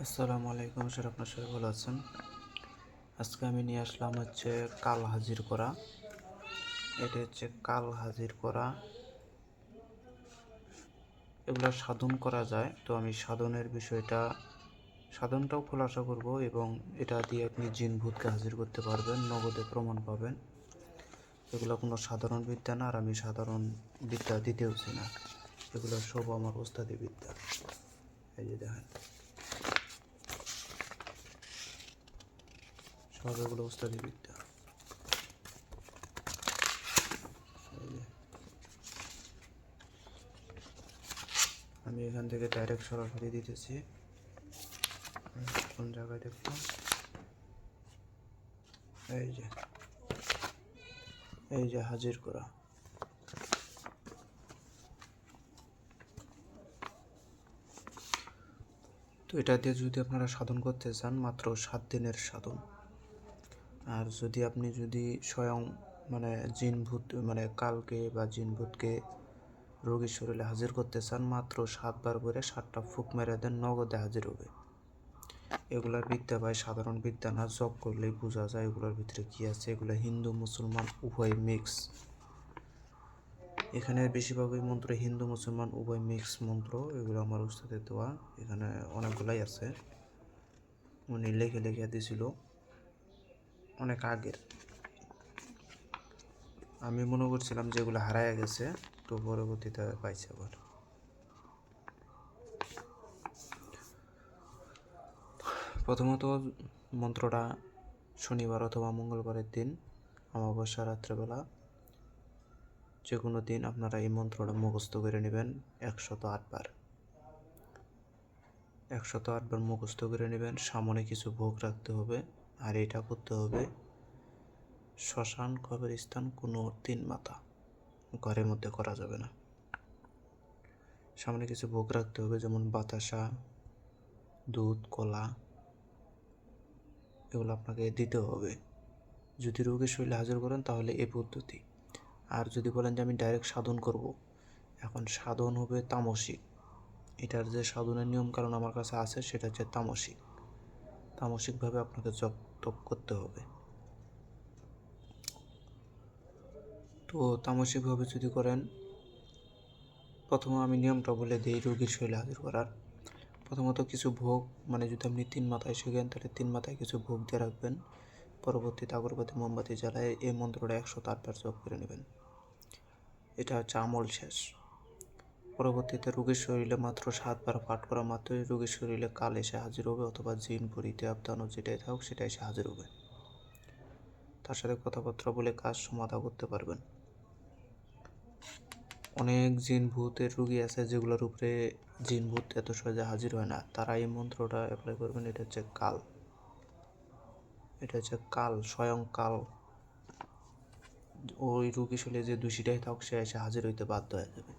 আসসালামু আলাইকুম স্যার, আপনার সবাই ভালো আছেন। আজকে আমি নিয়ে আসলাম কাল হাজির করা। এটা কাল হাজির করা, এগুলো সাধন করা যায়। তো আমি সাধনটাও খোলাসা করব এবং এটা দিয়ে আপনি জিন ভূতকে হাজির করতে পারবেন, নগদে প্রমাণ পাবেন। এগুলো কোনো সাধারণ বিদ্যা না, আর আমি সাধারণ বিদ্যা দিতেওছি না। এগুলো সব আমার ওস্তাদি বিদ্যা। এই যে দেখেন, সব এগুলো ওস্তাদি বিদ্যা। আমি এখান থেকে ডাইরেক্ট সরাসরি দিতেছি। কোন জায়গায় দেখলাম, এই যে হাজির করা। তো এটা দিয়ে যদি আপনারা সাধন করতে চান, মাত্র 7 দিনের সাধন। আর যদি স্বয়ং জিন ভূত কালকে বা জিন ভূতকে রোগীর শরীরে হাজির করতে চান, মাত্র 7 বার করে 7টা ফুক মেরে দেন, নগদে হাজির হবে। এগুলার বিদ্যা ভাই সাধারণ বিদ্যা না, জপ করলেই বোঝা যায় এগুলোর ভিতরে কি আছে। এগুলো হিন্দু মুসলমান উভয় মিক্স। এখানে বেশিরভাগই মন্ত্র হিন্দু মুসলমান উভয় মিক্স মন্ত্র। এগুলো আমার উস্তাদের দেওয়া, এখানে অনেকগুলাই আছে। উনি লিখে লিখে দিয়েছিল অনেক আগের। আমি মনে করছিলাম যে এগুলো হারায় গেছে, তো পরবর্তীতে পাইছে আবার। প্রথমত মন্ত্রটা শনিবার অথবা মঙ্গলবারের দিন, অমাবস্যা রাত্রেবেলা, যে কোনো দিন আপনারা এই মন্ত্রটা মুখস্থ করে নেবেন 108 বার। 108 বার মুখস্থ করে নেবেন। সামনে কিছু ভোগ রাখতে হবে, আর এটা করতে হবে শ্মশান কবরস্থান কোনো 3 মাথা ঘরের মধ্যে করা যাবে না। সামনে কিছু ভোগ রাখতে হবে, যেমন বাতাসা, দুধ, কলা, এগুলো আপনাকে দিতে হবে। যদি রোগীর শরীরে হাজির করেন তাহলে এই পদ্ধতি। আর যদি বলেন যে আমি ডাইরেক্ট সাধন করব, এখন সাধন হবে তামসিক। এটার যে সাধনের নিয়ম কারণ আমার কাছে আছে, সেটা হচ্ছে তামসিকভাবে আপনাকে জপ তপ করতে হবে। তো তামসিকভাবে যদি করেন, প্রথমে আমি নিয়মটা বলে দিই রোগীর শরীরে হাজির করার। প্রথমত কিছু ভোগ, যদি আপনি 3 মাথায় শেখেন তাহলে 3 মাথায় কিছু ভোগ দিয়ে রাখবেন। পরবর্তীতে আগরবাতি মোমবাতি জ্বালায় এই মন্ত্রটা 108 বার জপ করে নেবেন। এটা হচ্ছে আমল শেষ। পরবর্তীতে রোগীর শরীরে মাত্র 7 বার পাঠ করা মাত্রই রোগীর শরীরে কাল এসে হাজির হবে, অথবা জিন পরিতে আবদানো যেটাই থাকুক সেটা এসে হাজির হবে। তার সাথে কথাবার্তা বলে কাজ সমাধা করতে পারবেন। অনেক জিন ভূতের রোগী আছে যেগুলোর উপরে জিন ভূত এত সহজে হাজির হয় না, তারা এই মন্ত্রটা অ্যাপ্লাই করবেন। এটা হচ্ছে কাল, স্বয়ং কাল। ওই রোগী শরীরে যে দোষীটাই থাকুক সে এসে হাজির হইতে বাধ্য হয়ে যাবে।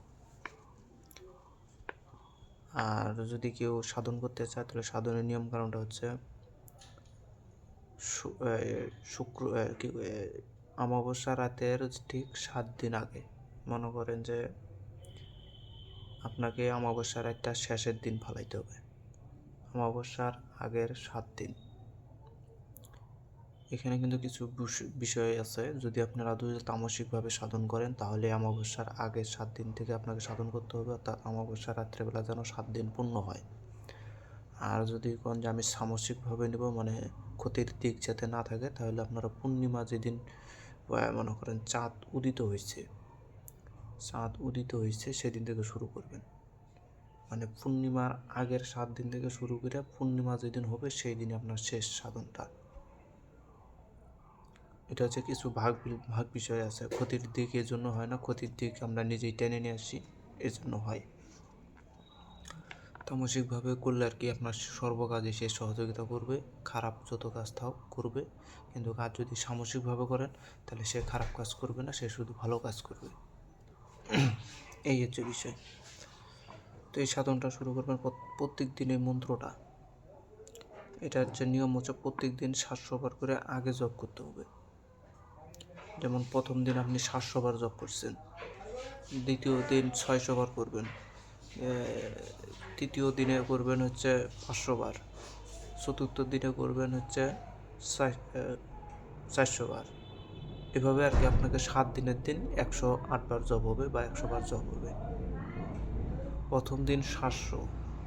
আর যদি কেউ সাধন করতে চায় তাহলে সাধনের নিয়ম কারণটা হচ্ছে অমাবস্যা রাতের ঠিক 7 দিন আগে, মনে করেন যে আপনাকে অমাবস্যা রাতটা শেষের দিন ফালাইতে হবে, অমাবস্যার আগের 7 দিন। এখানে কিন্তু কিছু বিষয় আছে। যদি আপনারা তামসিকভাবে সাধন করেন তাহলে অমাবস্যার আগের 7 দিন থেকে আপনাকে সাধন করতে হবে, অর্থাৎ অমাবস্যা রাত্রেবেলা যেন 7 দিন পূর্ণ হয়। আর যদি কোন যে আমি সামসিকভাবে নেব, ক্ষতির দিক যাতে না থাকে, তাহলে আপনারা পূর্ণিমা যেদিন মনে করেন চাঁদ উদিত হয়েছে সেদিন থেকে শুরু করবেন। পূর্ণিমার আগের 7 দিন থেকে শুরু করে পূর্ণিমা যেদিন হবে সেই দিন আপনার শেষ সাধনটা। এটা হচ্ছে কিছু ভাগ বিষয় আছে। ক্ষতির দিক এর জন্য হয় না, ক্ষতির দিক আমরা নিজেই টেনে নিয়ে আসি, এর জন্য হয়। তামসিকভাবে করলে আর কি আপনার সর্বকাজে সে সহযোগিতা করবে, খারাপ যত কাজ থাক করবে। কিন্তু কাজ যদি সামসিকভাবে করেন তাহলে সে খারাপ কাজ করবে না, সে শুধু ভালো কাজ করবে। এই হচ্ছে বিষয়। তো এই সাধনটা শুরু করবেন প্রত্যেক দিন। এই মন্ত্রটা, এটা হচ্ছে নিয়ম হচ্ছে প্রত্যেক দিন 700 বার করে আগে জপ করতে হবে। যেমন প্রথম দিন আপনি 700 বার জপ করছেন, দ্বিতীয় দিন 600 বার করবেন, তৃতীয় দিনে করবেন হচ্ছে 500 বার, চতুর্থ দিনে করবেন হচ্ছে 400 বার। এভাবে আর কি আপনাকে 7 দিনের দিন 108 বার জপ হবে বা 100 বার জপ হবে। প্রথম দিন 700,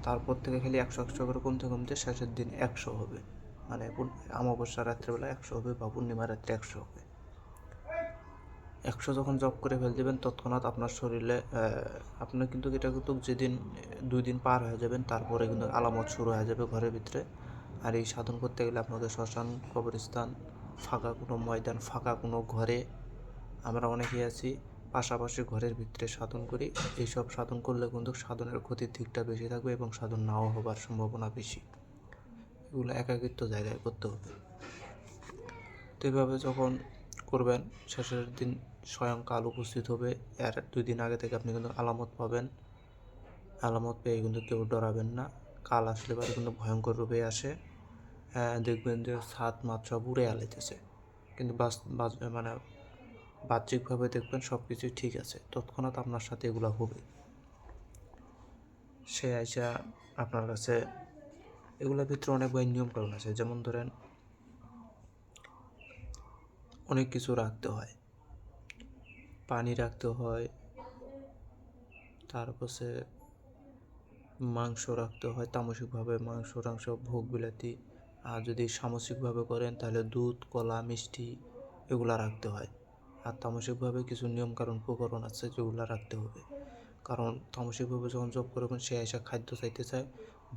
তারপর থেকে খালি 100 করে কমতে কমতে শেষের দিন 100 হবে, মানে অমাবস্যা রাত্রেবেলা 100 হবে বা পূর্ণিমা রাত্রে 100 হবে। 100 যখন জপ করে ফেল দেবেন তৎক্ষণাৎ আপনার শরীরে আপনার কিন্তু এটা কিন্তু যেদিন 2 দিন পার হয়ে যাবেন তারপরে কিন্তু আলামত শুরু হয়ে যাবে ঘরের ভিতরে। আর এই সাধন করতে গেলে আপনাদের শ্মশান, কবরস্থান, ফাঁকা কোনো ময়দান, ফাঁকা কোনো ঘরে, আমরা অনেকেই আছি পাশাপাশি ঘরের ভিতরে সাধন করি। এইসব সাধন করলে কিন্তু সাধনের ক্ষতির দিকটা বেশি থাকবে এবং সাধন নাও হবার সম্ভাবনা বেশি। এগুলো একাকিত্ব জায়গায় করতে হবে। তো এইভাবে যখন করবেন শেষের দিন স্বয়ং কাল উপস্থিত হবে। এর 2 দিন আগে থেকে আপনি কিন্তু আলামত পাবেন। আলামত পেয়ে কিন্তু কেউ ডরাবেন না। কাল আসলে পরে কিন্তু ভয়ঙ্কর রূপে আসে। দেখবেন যে ছাদ মাছ সব উড়ে আলাইতেছে, কিন্তু মানে বাহ্যিকভাবে দেখবেন সব কিছুই ঠিক আছে, তৎক্ষণাৎ আপনার সাথে এগুলো হবে। সে আইসা আপনার কাছে এগুলোর ভিতরে অনেক নিয়মকানুন আছে, যেমন ধরেন অনেক কিছু রাখতে হয়, পানি রাখতে হয়, তারপরে মাংস রাখতে হয় তামসিকভাবে, মাংস টাংস ভোগ বিলাতি। আর যদি সামসিকভাবে করেন তাহলে দুধ, কলা, মিষ্টি এগুলা রাখতে হয়। আর তামসিকভাবে কিছু নিয়মকানুন উপকরণ আছে যেগুলো রাখতে হবে, কারণ তামসিকভাবে যখন জপ করবেন সে এসে খাদ্য চাইতে চায়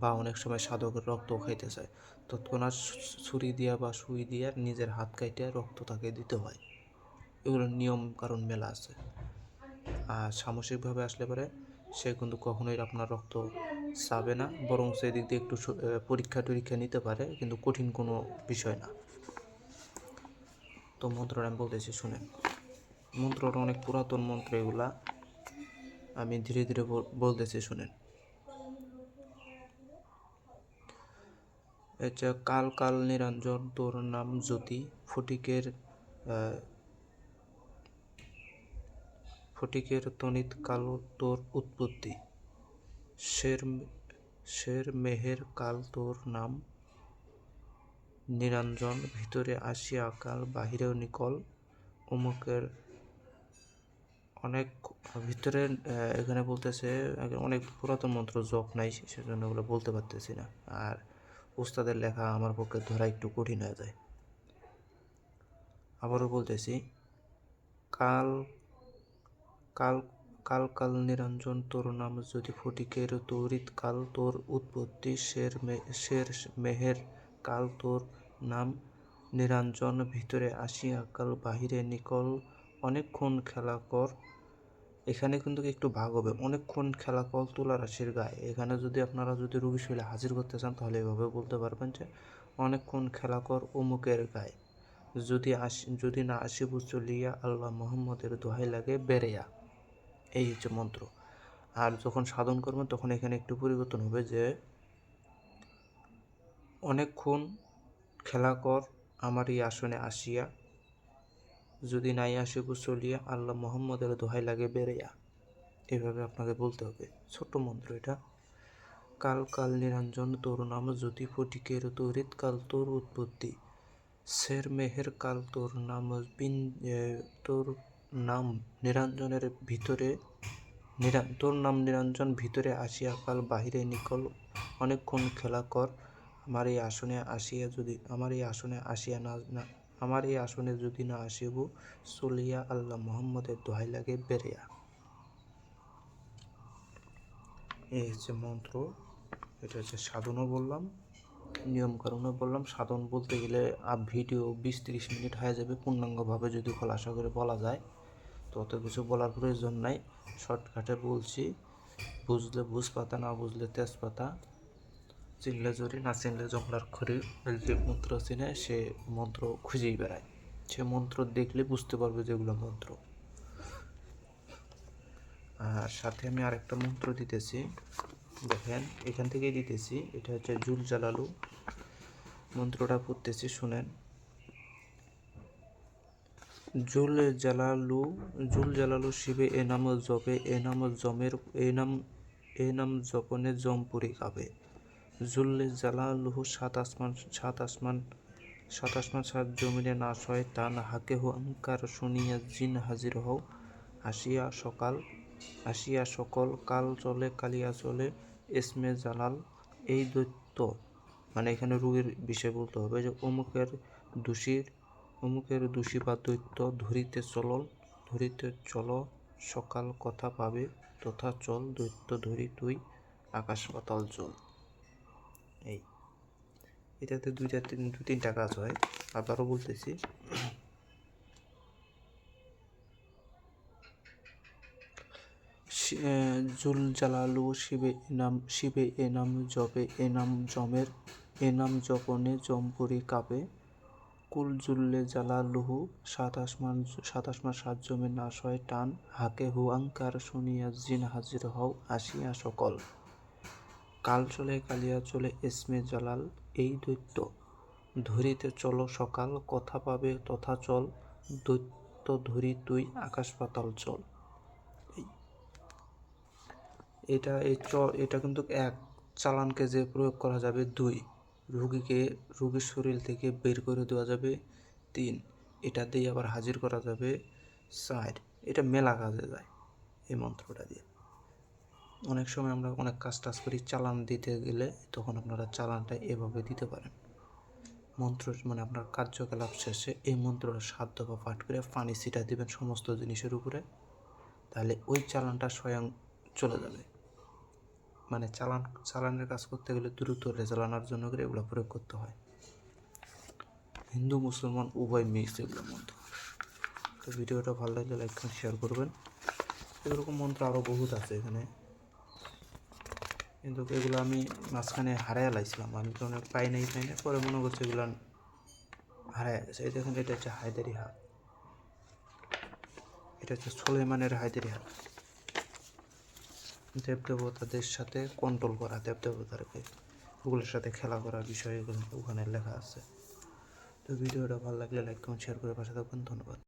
বা অনেক সময় সাধকের রক্তও খাইতে চায়। তৎক্ষণাৎ ছুরি দিয়া বা সুই দিয়া নিজের হাত কাইটে রক্ত তাকে দিতে হয়। এগুলোর নিয়ম কারণ মেলা আছে। আর সামসিকভাবে আসলে পরে সে কিন্তু কখনোই আপনার রক্ত চাবে না, বরং সেদিক দিয়ে একটু পরীক্ষা টরীক্ষা নিতে পারে, কিন্তু কঠিন কোনো বিষয় না। তো মন্ত্রটা আমি বলতেছি শুনেন। মন্ত্রটা অনেক পুরাতন মন্ত্র, এগুলা আমি ধীরে ধীরে বলতেছি শুনেন। এটা কাল কাল নিরঞ্জন তোর নাম জ্যোতি, ফটিকের তনিত কালো তোর উৎপত্তি, শের মেহের কাল তোর নাম নিরঞ্জন, ভিতরে আসিয়া কাল বাহিরেও নিকল অমুকের। অনেক ভিতরে এখানে বলতেছে অনেক পুরাতন মন্ত্র জপ নাই, সেজন্য ওগুলো বলতে পারতেছি না, আর উস্তাদের লেখা আমার পক্ষে ধরা একটু কঠিন হয়ে যায়। আবারও বলতেছি, কাল কাল কাল কাল নিরঞ্জন তোর নাম জ্যোতি, ফটিকের তরিত কাল তোর উৎপত্তি, শের মেহের কাল তোর নাম নিরঞ্জন, ভিতরে আসিয়া কাল বাহিরে নিকল অনেকক্ষণ খেলা কর। এখানে কিন্তু একটু ভাগ হবে, অনেকক্ষণ খেলা কল তুলা রাশির গায়ে। এখানে যদি আপনারা রোগী শৈলে হাজির করতে চান তাহলে এভাবে বলতে পারবেন যে অনেকক্ষণ খেলা কর অমুকের গায়ে, যদি না আসিব চলিয়া আল্লাহ মোহাম্মদের দোহাই লাগে বেরেয়া। এই হচ্ছে মন্ত্র। আর যখন সাধন করবেন তখন এখানে একটু পরিবর্তন হবে যে অনেকক্ষণ খেলা কর আমার এই আসনে আসিয়া, যদি নাই আসিব চলিয়া আল্লাহ মোহাম্মদের দোহাই লাগে বেরেয়া। এভাবে আপনাকে বলতে হবে, ছোট্ট মন্ত্র এটা। কাল কাল নিরঞ্জন তোর নাম জ্যোতি, ফটিকের তরিত কাল তোর উৎপত্তি, শের মেহের কাল তোর নাম তোর নাম নিরঞ্জনের ভিতরে তোর নাম নিরঞ্জন, ভিতরে আসিয়া কাল বাহিরে নিকল অনেকক্ষণ খেলা কর আমার এই আসনে আসিয়া, আমার এই আসনে যদি না আসিব চলিয়া আল্লাহ মোহাম্মদের দোহাই লাগে বেরেয়া। এই হচ্ছে মন্ত্র। এটা হচ্ছে সাধনও বললাম, নিয়মকানুনও বললাম। সাধন বলতে গেলে ভিডিও 20-30 মিনিট হয়ে যাবে পূর্ণাঙ্গভাবে যদি খোলাসা করে বলা যায়, তো অত কিছু বলার প্রয়োজন নাই, শর্টকাটে বলছি। বুঝলে বুঝ পাতা, না বুঝলে তেজপাতা, চিনলে জরি না চিনলে জংলার খড়ি। যে মন্ত্র চিনে সে মন্ত্র খুঁজেই বেড়ায়, সে মন্ত্র দেখলে বুঝতে পারবে যেগুলো মন্ত্র। আর সাথে আমি আরেকটা মন্ত্র দিতেছি, দেখেন এখান থেকেই দিতেছি। এটা হচ্ছে জুল জালালু, মন্ত্রটা পড়তেছি শুনেন। জুল জালালু শিবে এ নাম জপে, এ নাম এ নাম জপনে জমপুরি কাবে। জুল্লে জালালুহু সাত আসমান সাত জমিনে নাশ হয় টান হাকে হুঙ্কার শুনিয়া জিন হাজির হও। আসিয়া সকল কাল চলে কালিয়া চলে এসমে জালাল। এই দৈত্য মানে এখানে রোগীর বিষয় বলতে হবে যে অমুকের দোষী বা দৈত্য ধরিতে চলো সকাল কথা পাবে তথা চল দৈত্য ধরি তুই আকাশ পাতাল চল। এটাতে দু তিনটা কাজ হয়। আবারও বলতেছি, জুল জালালু শিবে এ নাম জপে এ নাম জমের এ নাম জপনে জমপুরি কাপে। কুল জুল্লে জালালুহু সাত আসমান সাত জমিন নাশ হয় টান হাকে হুঙ্কার শুনিয়া জিন হাজির হও। আসিয়া সকল কাল চলে কালিয়া চলে এসমে জালাল। এই দৈত্য ধরিতে চলো সকাল কথা পাবে তথা চল দৈত্য ধরি তুই আকাশ পাতাল চল। এটা কিন্তু এক, চালানকে যে প্রয়োগ করা যাবে 2, রোগীর শরীর থেকে বের করে দেওয়া যাবে 3, এটা দিয়ে আবার হাজির করা যাবে 4। এটা মেলা কাজে যায় এই মন্ত্রটা দিয়ে। অনেক সময় আমরা অনেক কাজ করি, চালান দিতে গেলে তখন আপনারা চালানটা এভাবে দিতে পারেন। মন্ত্র মানে আপনার কার্যকলাপ শেষে এই মন্ত্রটা 7 দফা পাঠ করে পানি ছিটা দিবেন সমস্ত জিনিসের উপরে, তাহলে ওই চালানটা স্বয়ং চলে যাবে। মানে চালানের কাজ করতে গেলে দ্রুত রেজাল্ট আনার জন্য করে এগুলো প্রয়োগ করতে হয়। হিন্দু মুসলমান উভয় মিক্স এগুলো মন্ত্র। তো ভিডিওটা ভালো লাগলে লাইক করে শেয়ার করবেন। এরকম মন্ত্র আরও বহুত আছে এখানে, কিন্তু এগুলো আমি মাঝখানে হারাইয়া লাইছিলাম, আমি তো অনেক পাই নাই পরে মনে করছি এগুলো হারাইয়া গেছে। এই দেখেন, এটা হচ্ছে হায়দারি হাত, এটা হচ্ছে সুলেমানের হায়দারি হাত। দেবদেবতাদের সাথে কন্ট্রোল করা, দেবদেবতারকে ওগুলোর সাথে খেলা করার বিষয় ওখানে লেখা আছে। তো ভিডিওটা ভালো লাগলে লাইক কমেন্ট শেয়ার করে পাশে থাকবেন। ধন্যবাদ।